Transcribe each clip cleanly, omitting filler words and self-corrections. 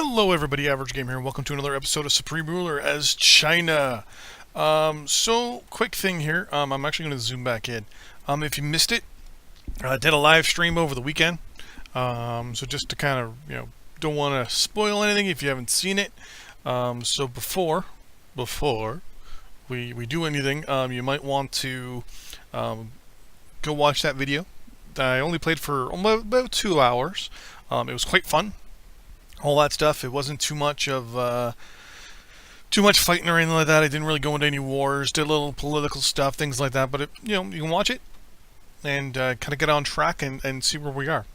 Hello everybody, Average Game here, and welcome to another episode of Supreme Ruler as China. So, quick thing here, I'm actually going to zoom back in. If you missed it, I did a live stream over the weekend. So just to kind of, don't want to spoil anything if you haven't seen it. So before we do anything, you might want to go watch that video. I only played for about 2 hours. It was quite fun. All that stuff. It wasn't too much of too much fighting or anything like that. I didn't really go into any wars. Did a little political stuff, things like that. But you can watch it and kind of get on track and see where we are.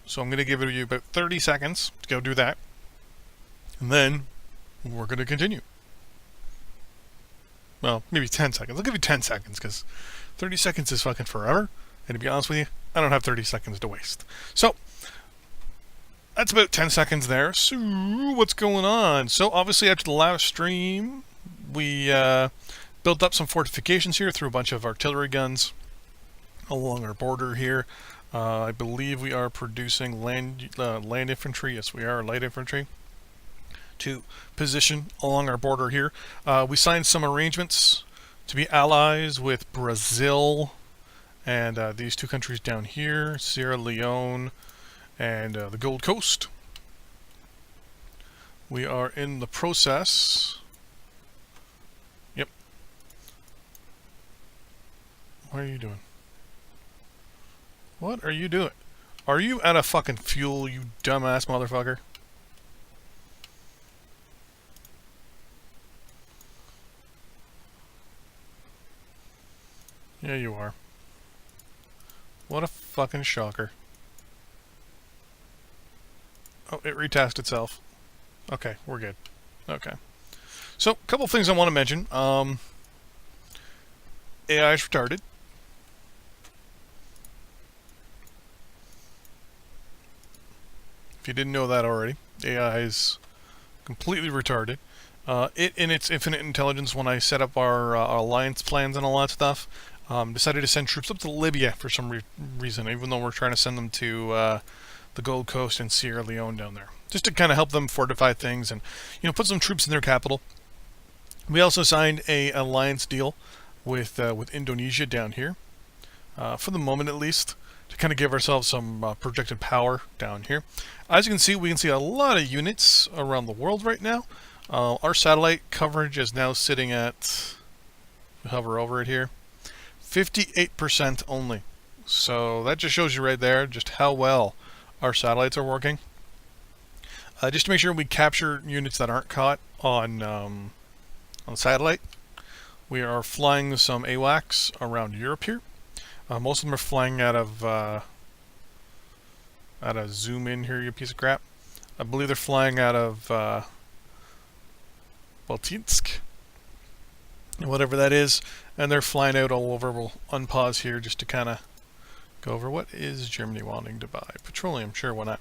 So I'm going to give it you about 30 seconds to go do that, and then we're going to continue. Well, maybe 10 seconds. I'll give you 10 seconds because 30 seconds is fucking forever. And to be honest with you, I don't have 30 seconds to waste. So that's about 10 seconds there. So, what's going on? So, obviously, after the last stream, we built up some fortifications here through a bunch of artillery guns along our border here. I believe we are producing land infantry. Yes, we are, light infantry, to position along our border here. We signed some arrangements to be allies with Brazil and these two countries down here, Sierra Leone and the Gold Coast. We are in the process. Yep. What are you doing? What are you doing? Are you out of fucking fuel, you dumbass motherfucker? Yeah, you are. What a fucking shocker. Oh, it retasked itself. Okay, we're good. Okay. So, a couple things I want to mention. AI is retarded. If you didn't know that already, AI is completely retarded. It, in its infinite intelligence, when I set up our alliance plans and all that stuff, decided to send troops up to Libya for some reason, even though we're trying to send them to the Gold Coast and Sierra Leone down there, just to kind of help them fortify things and put some troops in their capital. We also signed a alliance deal with Indonesia down here, for the moment at least, to kind of give ourselves some projected power down here. As you can see, we can see a lot of units around the world right now. Our satellite coverage is now sitting at, hover over it here, 58% only. So that just shows you right there just how well our satellites are working. Just to make sure we capture units that aren't caught on satellite, we are flying some AWACS around Europe here. Most of them are flying out of zoom in here, you piece of crap. I believe they're flying out of Baltinsk, whatever that is, and they're flying out all over. We'll unpause here just to kind of go over what is Germany wanting to buy. Petroleum, sure, why not?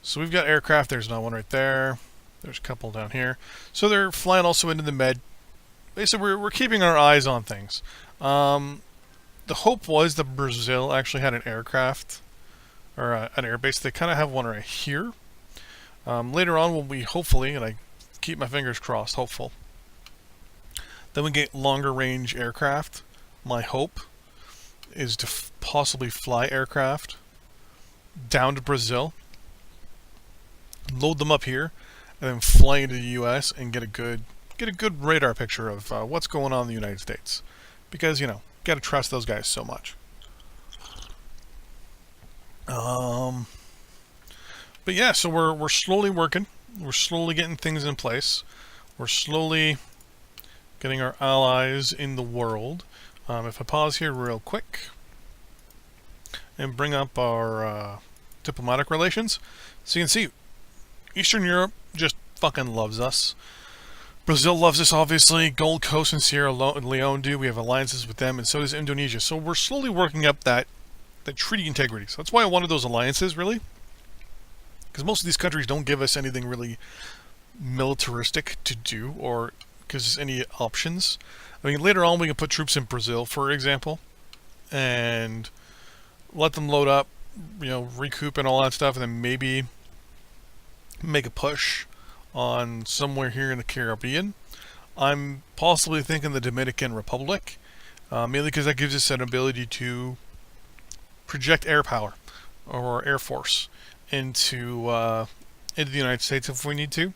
So we've got aircraft. There's not one right there. There's a couple down here. So they're flying also into the Med. Basically, we're keeping our eyes on things. The hope was that Brazil actually had an aircraft or an airbase. They kind of have one right here. Later on, when we hopefully, and I keep my fingers crossed, hopeful, then we get longer range aircraft. My hope is to possibly fly aircraft down to Brazil, load them up here, and then fly into the U.S. and get a good radar picture of what's going on in the United States, because gotta trust those guys so much. But yeah, so we're slowly working. We're slowly getting things in place. We're slowly getting our allies in the world. If I pause here real quick and bring up our diplomatic relations, so you can see Eastern Europe just fucking loves us. Brazil loves us, obviously. Gold Coast and Sierra Leone do. We have alliances with them, and so does Indonesia. So we're slowly working up that treaty integrity. So that's why I wanted those alliances, really, because most of these countries don't give us anything really militaristic to do, or because any options. I mean, later on we can put troops in Brazil, for example, and let them load up, recoup and all that stuff, and then maybe make a push on somewhere here in the Caribbean. I'm possibly thinking the Dominican Republic, mainly because that gives us an ability to project air power or air force into the United States if we need to,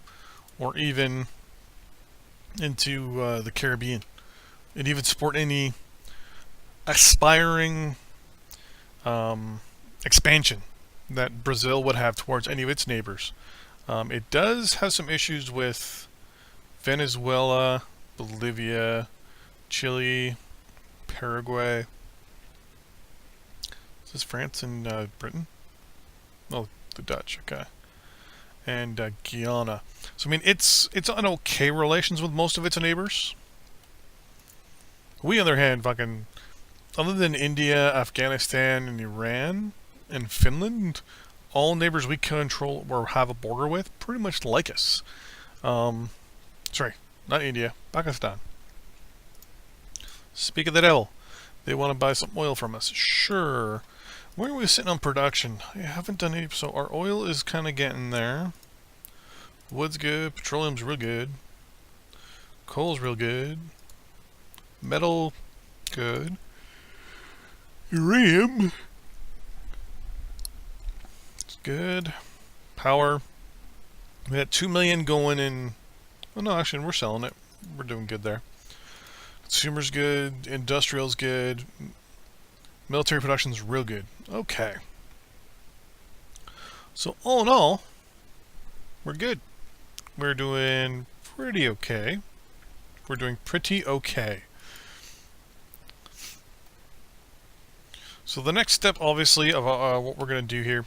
or even into the Caribbean, and even support any aspiring expansion that Brazil would have towards any of its neighbors. It does have some issues with Venezuela, Bolivia, Chile, Paraguay. Is this France and Britain? Oh, the Dutch. Okay. And Guyana. So I mean, it's on okay relations with most of its neighbors. We, on the other hand, fucking, other than India, Afghanistan, and Iran, and Finland, all neighbors we control or have a border with pretty much like us. Sorry, not India, Pakistan. Speak of the devil. They want to buy some oil from us. Sure. Where are we sitting on production? I haven't done any, so our oil is kind of getting there. Wood's good, petroleum's real good. Coal's real good. Metal, good. Uranium, it's good. Power, we got 2 million going in. Oh no, actually we're selling it. We're doing good there. Consumer's good, industrial's good, military production's real good. Okay. So all in all, we're good. We're doing pretty okay. We're doing pretty okay. So the next step, obviously, of what we're going to do here,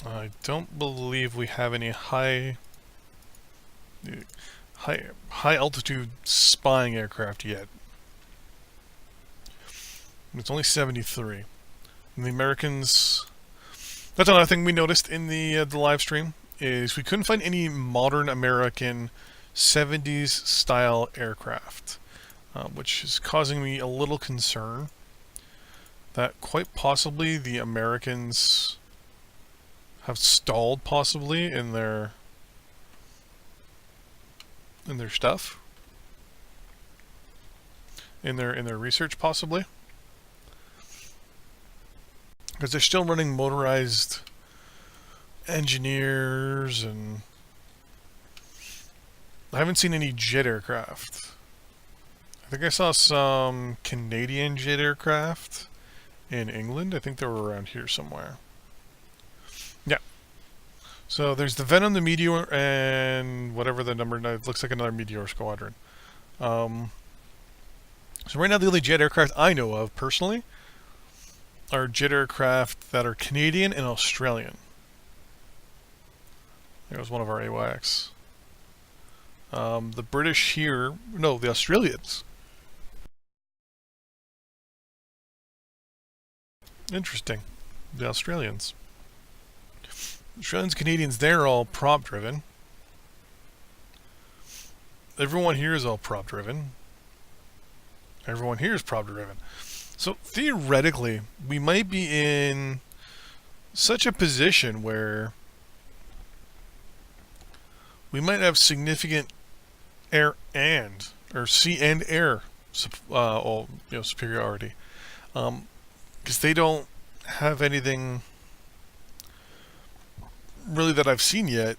I don't believe we have any high altitude spying aircraft yet. It's only 73. And the Americans, that's another thing we noticed in the live stream, is we couldn't find any modern American 70s style aircraft, which is causing me a little concern that quite possibly the Americans have stalled possibly in their stuff, in their research possibly, because they're still running motorized engineers, and I haven't seen any jet aircraft. I think I saw some Canadian jet aircraft in England. I think they were around here somewhere. Yeah. So there's the Venom, the Meteor, and whatever the number, it looks like another Meteor squadron. So right now the only jet aircraft I know of, personally, are jet aircraft that are Canadian and Australian. There was one of our AWACS. The British here, no, the Australians. Interesting. The Australians. Australians, Canadians, they're all prop driven. Everyone here is all prop driven. Everyone here is prop driven. So theoretically, we might be in such a position where we might have significant air or sea and air superiority. Because they don't have anything really that I've seen yet.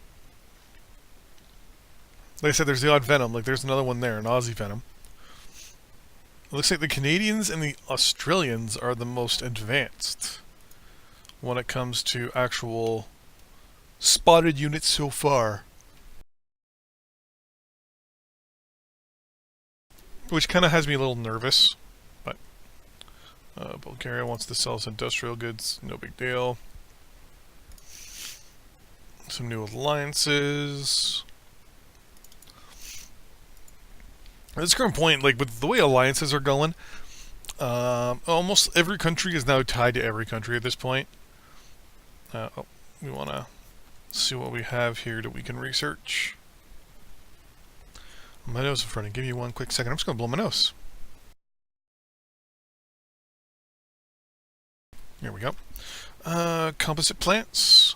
Like I said, there's the odd Venom. Like there's another one there, an Aussie Venom. It looks like the Canadians and the Australians are the most advanced when it comes to actual spotted units so far. Which kind of has me a little nervous. But Bulgaria wants to sell us industrial goods. No big deal. Some new alliances. At this current point, like with the way alliances are going, almost every country is now tied to every country at this point. We want to see what we have here that we can research. My nose is running. Give me one quick second. I'm just going to blow my nose. Here we go. Composite plants.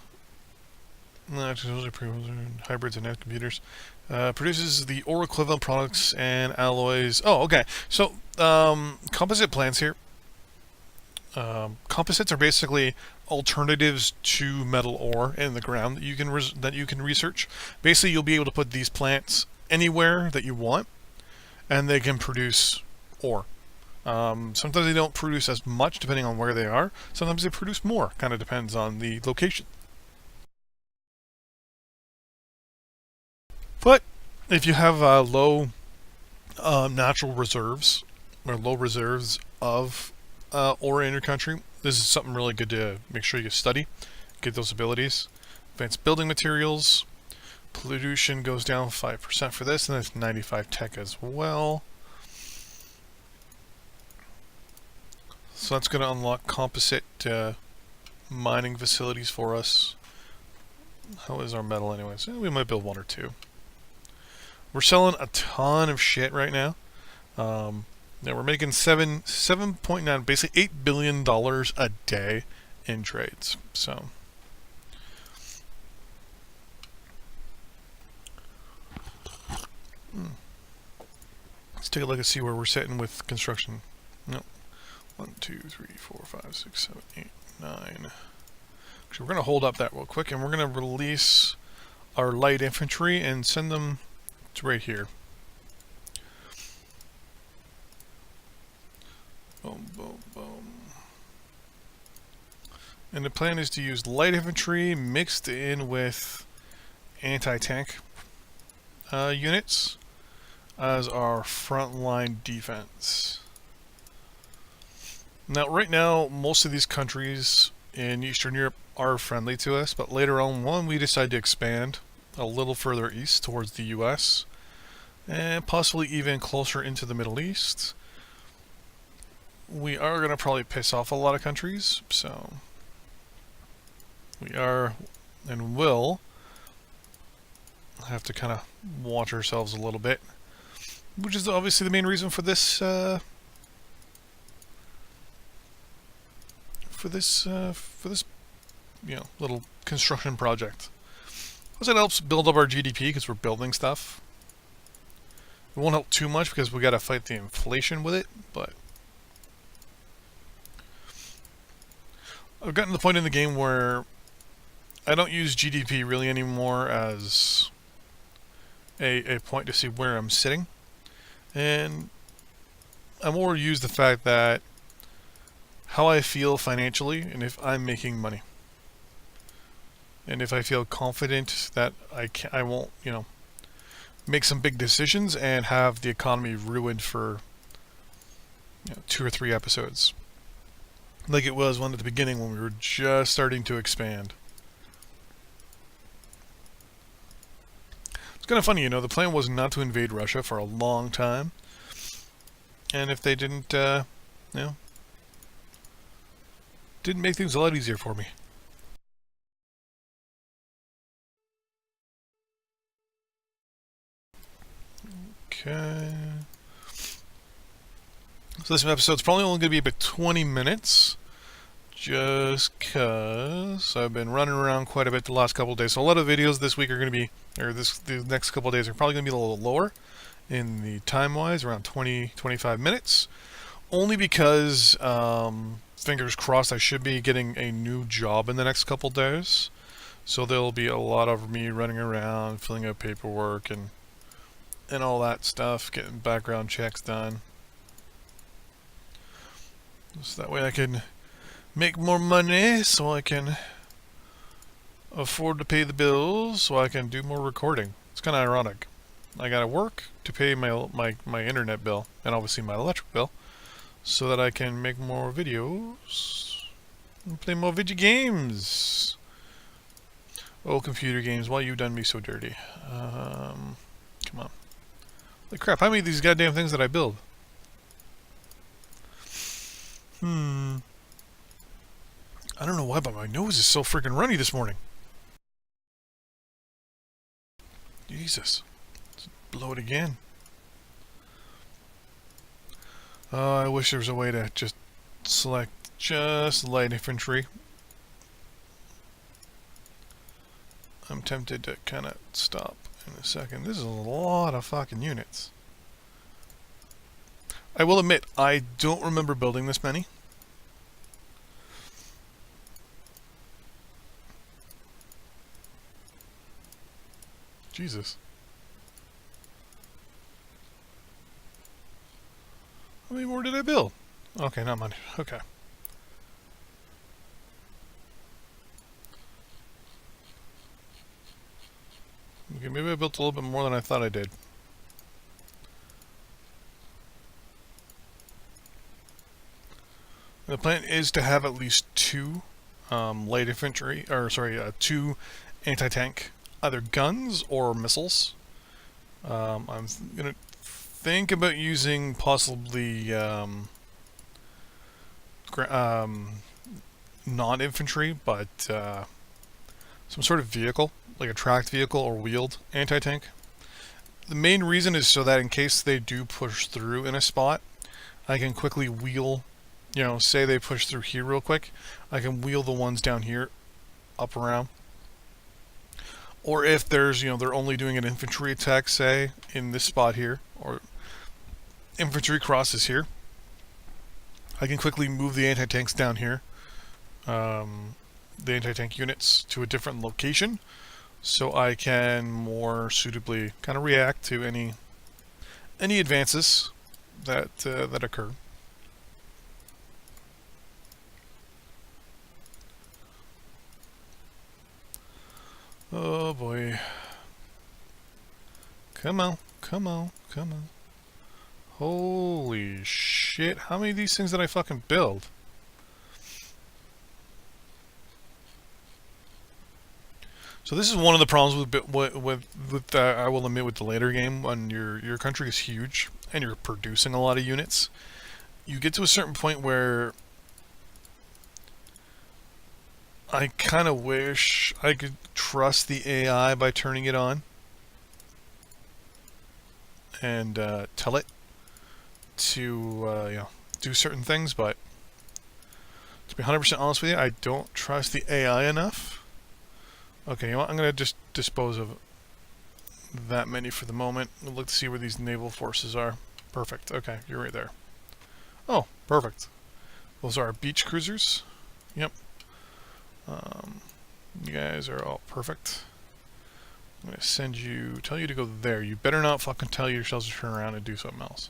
hybrids and net computers. Produces the ore equivalent products and alloys. Oh, okay. So, composite plants here. Composites are basically alternatives to metal ore in the ground that you can research. Basically, you'll be able to put these plants anywhere that you want, and they can produce ore. Sometimes they don't produce as much depending on where they are. Sometimes they produce more. Kind of depends on the location. But if you have low natural reserves or low reserves of ore in your country, this is something really good to make sure you study, get those abilities. Advanced building materials, pollution goes down 5% for this, and it's 95 tech as well. So that's going to unlock composite mining facilities for us. How is our metal anyways? We might build one or two. We're selling a ton of shit right now. Yeah, we're making 7.9, basically $8 billion a day in trades. So, let's take a look and see where we're sitting with construction. No, 1, 2, 3, 4, 5, 6, 7, 8, 9. Actually, we're gonna hold up that real quick, and we're gonna release our light infantry and send them to right here. Boom, boom, boom. And the plan is to use light infantry mixed in with anti-tank units as our frontline defense. Now, right now, most of these countries in Eastern Europe are friendly to us, but later on, we decide to expand a little further east towards the US, and possibly even closer into the Middle East, we are going to probably piss off a lot of countries, so we are and will have to kind of watch ourselves a little bit, which is obviously the main reason for this little construction project. Plus, it helps build up our GDP because we're building stuff. It won't help too much because we got to fight the inflation with it, but I've gotten to the point in the game where I don't use GDP really anymore as a point to see where I'm sitting, and I more use the fact that how I feel financially and if I'm making money. And if I feel confident that I won't, make some big decisions and have the economy ruined for 2 or 3 episodes. Like it was one at the beginning when we were just starting to expand. It's kind of funny, the plan was not to invade Russia for a long time. And if they didn't, didn't make things a lot easier for me. Okay. So this episode's probably only going to be about 20 minutes. Just because I've been running around quite a bit the last couple of days. So a lot of videos this week are going to be, the next couple of days are probably going to be a little lower in the time-wise, around 20-25 minutes. Only because, fingers crossed, I should be getting a new job in the next couple of days. So there'll be a lot of me running around, filling out paperwork, and all that stuff, getting background checks done. So that way I can make more money, so I can afford to pay the bills, so I can do more recording. It's kind of ironic. I gotta work to pay my internet bill, and obviously my electric bill, so that I can make more videos and play more video games. Oh, computer games, why you done me so dirty? Come on. Like crap, how many of these goddamn things did I build? I don't know why, but my nose is so freaking runny this morning. Jesus. Let's blow it again. I wish there was a way to just select just light infantry. I'm tempted to kind of stop in a second. This is a lot of fucking units. I will admit, I don't remember building this many. Jesus. How many more did I build? Okay, not many. Okay. Okay, maybe I built a little bit more than I thought I did. The plan is to have at least two light infantry, or sorry, two anti-tank, either guns or missiles. I'm gonna think about using possibly non-infantry, but some sort of vehicle, like a tracked vehicle or wheeled anti-tank. The main reason is so that in case they do push through in a spot, I can quickly wheel, you know, say they push through here real quick, I can wheel the ones down here up around. Or if there's, you know, they're only doing an infantry attack, say, in this spot here, or infantry crosses here, I can quickly move the anti-tanks down here, the anti-tank units to a different location, so I can more suitably kind of react to any advances that that occur. Oh boy. Come on, come on, come on. Holy shit, how many of these things did I fucking build? So this is one of the problems with I will admit, with the later game, when your country is huge and you're producing a lot of units. You get to a certain point where I kind of wish I could trust the AI by turning it on and tell it to you know, do certain things, but to be 100% honest with you, I don't trust the AI enough. Okay, you know what? I'm going to just dispose of that many for the moment. We'll look to see where these naval forces are. Perfect. Okay, you're right there. Oh, perfect. Those are our beach cruisers. Yep. You guys are all perfect. I'm going to send you, tell you to go there. You better not fucking tell yourselves to turn around and do something else.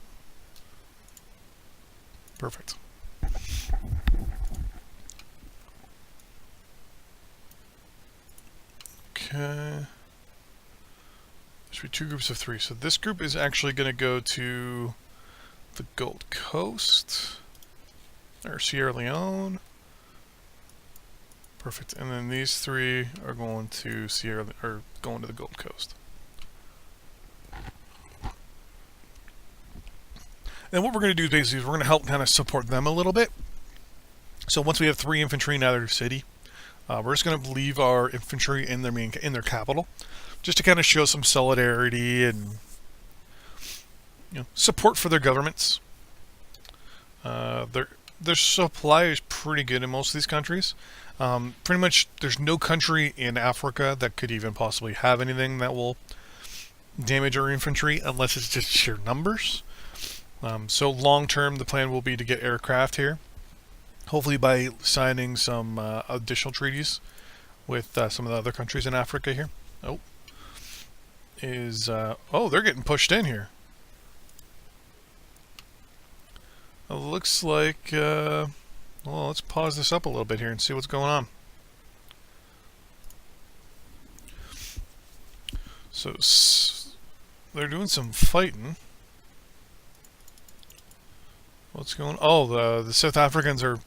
Perfect. Okay. There should be two groups of three. So this group is actually going to go to the Gold Coast, or Sierra Leone. Perfect. And then these three are going to going to the Gold Coast. And what we're going to do basically is we're going to help kind of support them a little bit. So once we have 3 infantry in either city, we're just going to leave our infantry in their capital, just to kind of show some solidarity and, you know, support for their governments. Their supply is pretty good in most of these countries. Pretty much, there's no country in Africa that could even possibly have anything that will damage our infantry unless it's just sheer numbers. So long term, the plan will be to get aircraft here. Hopefully by signing some additional treaties with some of the other countries in Africa here. Oh. Oh, they're getting pushed in here. It looks like, well, let's pause this up a little bit here and see what's going on. So, they're doing some fighting. What's going on? Oh, the South Africans are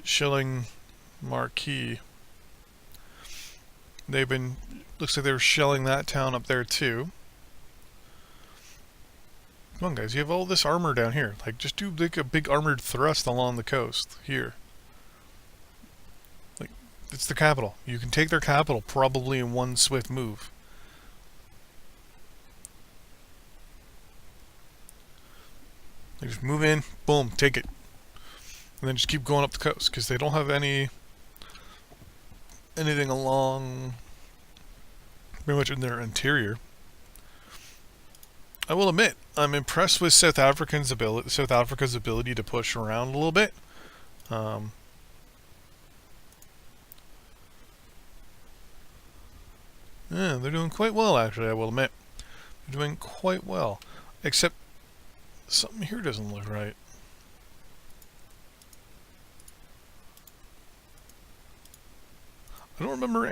shelling Marquis. Looks like they were shelling that town up there too. Come on, guys, you have all this armor down here. Like, just do like a big armored thrust along the coast here. Like, it's the capital. You can take their capital probably in one swift move. Like, just move in, boom, take it. And then just keep going up the coast, because they don't have anything along pretty much in their interior. I will admit, I'm impressed with South Africa's ability to push around a little bit. Yeah, they're doing quite well, actually, I will admit. They're doing quite well. Except, something here doesn't look right. I don't remember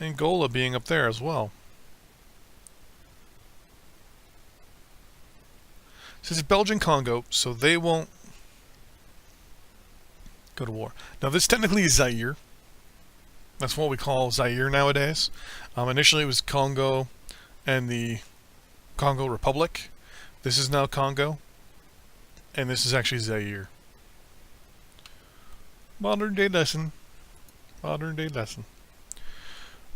Angola being up there as well. This is Belgian Congo, so they won't go to war. Now, this technically is Zaire. That's what we call Zaire nowadays. Initially, it was Congo and the Congo Republic. This is now Congo, and this is actually Zaire. Modern day lesson. Modern day lesson.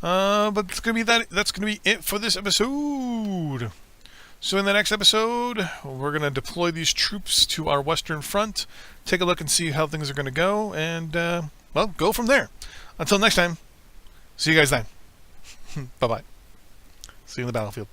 But it's gonna be that's gonna be it for this episode. So in the next episode, we're gonna deploy these troops to our western front, take a look and see how things are gonna go, and well, go from there. Until next time, see you guys then. Bye bye. See you in the battlefield.